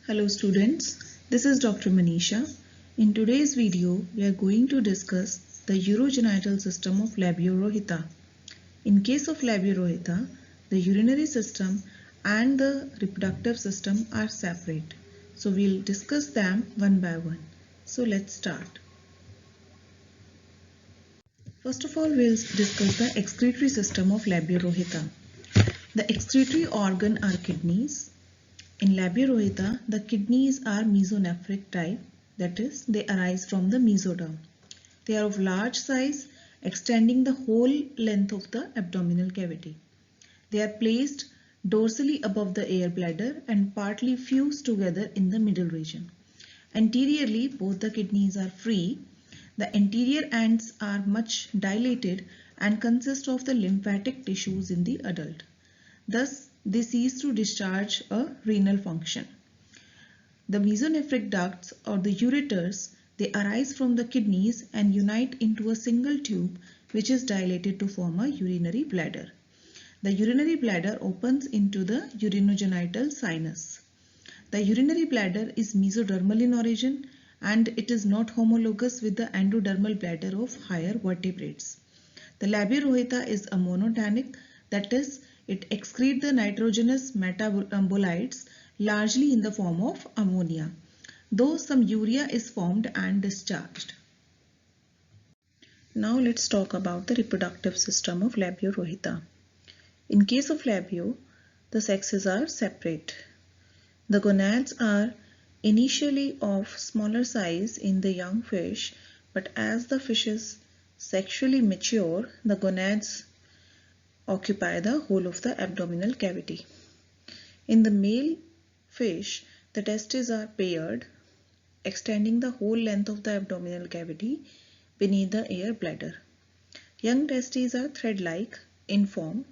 Hello students, this is Dr. Manisha. In today's video, we are going to discuss the urogenital system of Labiorohita. In case of Labiorohita, the urinary system and the reproductive system are separate. So we'll discuss them one by one. So let's start. First of all, we'll discuss the excretory system of Labiorohita. The excretory organ are kidneys. In Labiorohita, the kidneys are mesonephric type, that is, they arise from the mesoderm. They are of large size, extending the whole length of the abdominal cavity. They are placed dorsally above the air bladder and partly fused together in the middle region. Anteriorly, both the kidneys are free. The anterior ends are much dilated and consist of the lymphatic tissues in the adult. Thus, they cease to discharge a renal function. The mesonephric ducts or the ureters, they arise from the kidneys and unite into a single tube which is dilated to form a urinary bladder. The urinary bladder opens into the urinogenital sinus. The urinary bladder is mesodermal in origin and it is not homologous with the endodermal bladder of higher vertebrates. The Labiorohita is a monotonic, that is, it excretes the nitrogenous metabolites largely in the form of ammonia, though some urea is formed and discharged. Now let's talk about the reproductive system of Labiorohita. In case of Labio, the sexes are separate. The gonads are initially of smaller size in the young fish, but as the fishes sexually mature, the gonads occupy the whole of the abdominal cavity. In the male fish, the testes are paired, extending the whole length of the abdominal cavity beneath the air bladder. Young testes are thread-like in form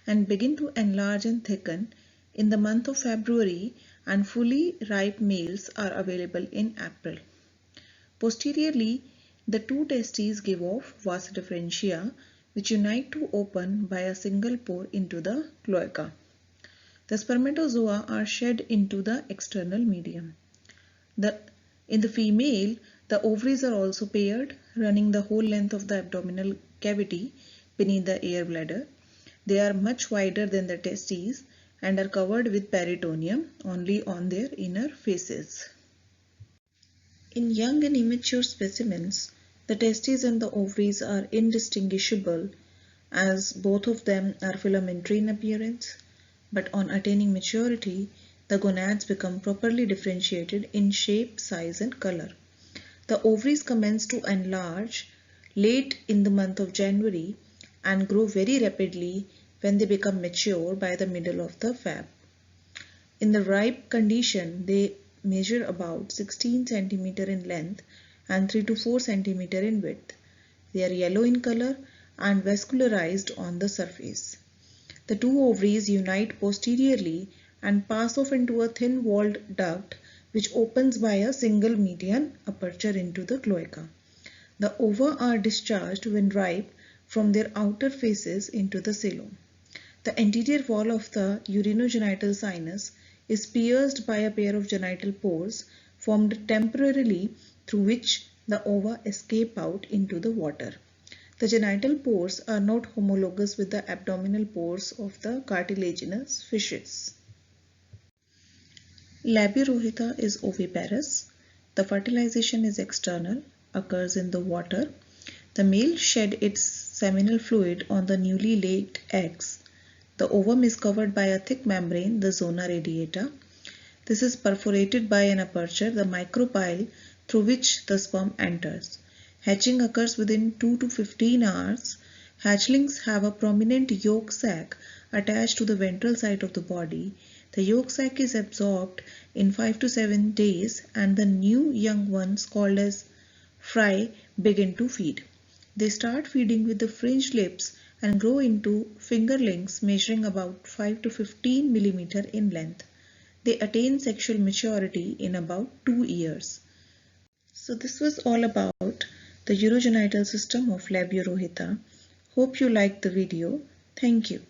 and begin to enlarge and thicken in the month of February, and fully ripe males are available in April. Posteriorly, the two testes give off vas differentia, which unite to open by a single pore into the cloaca. The spermatozoa are shed into the external medium. In the female, the ovaries are also paired, running the whole length of the abdominal cavity beneath the air bladder. They are much wider than the testes and are covered with peritoneum only on their inner faces. In young and immature specimens, the testes and the ovaries are indistinguishable as both of them are filamentary in appearance, but on attaining maturity, the gonads become properly differentiated in shape, size and color. The ovaries commence to enlarge late in the month of January and grow very rapidly when they become mature by the middle of the Feb. In the ripe condition, they measure about 16 cm in length and 3 to 4 cm in width. They are yellow in color and vascularized on the surface. The two ovaries unite posteriorly and pass off into a thin-walled duct which opens by a single median aperture into the cloaca. The ova are discharged when ripe from their outer faces into the coelom. The anterior wall of the urinogenital sinus is pierced by a pair of genital pores formed temporarily through which the ova escape out into the water. The genital pores are not homologous with the abdominal pores of the cartilaginous fishes. Labiorohita is oviparous. The fertilization is external, occurs in the water. The male shed its seminal fluid on the newly laid eggs. The ovum is covered by a thick membrane, the zona radiata. This is perforated by an aperture, the micropyle, through which the sperm enters. Hatching occurs within 2 to 15 hours. Hatchlings have a prominent yolk sac attached to the ventral side of the body. The yolk sac is absorbed in 5 to 7 days and the new young ones, called as fry, begin to feed. They start feeding with the fringed lips and grow into fingerlings measuring about 5 to 15 mm in length. They attain sexual maturity in about 2 years. So this was all about the urogenital system of Labiorohita. Hope you liked the video. Thank you.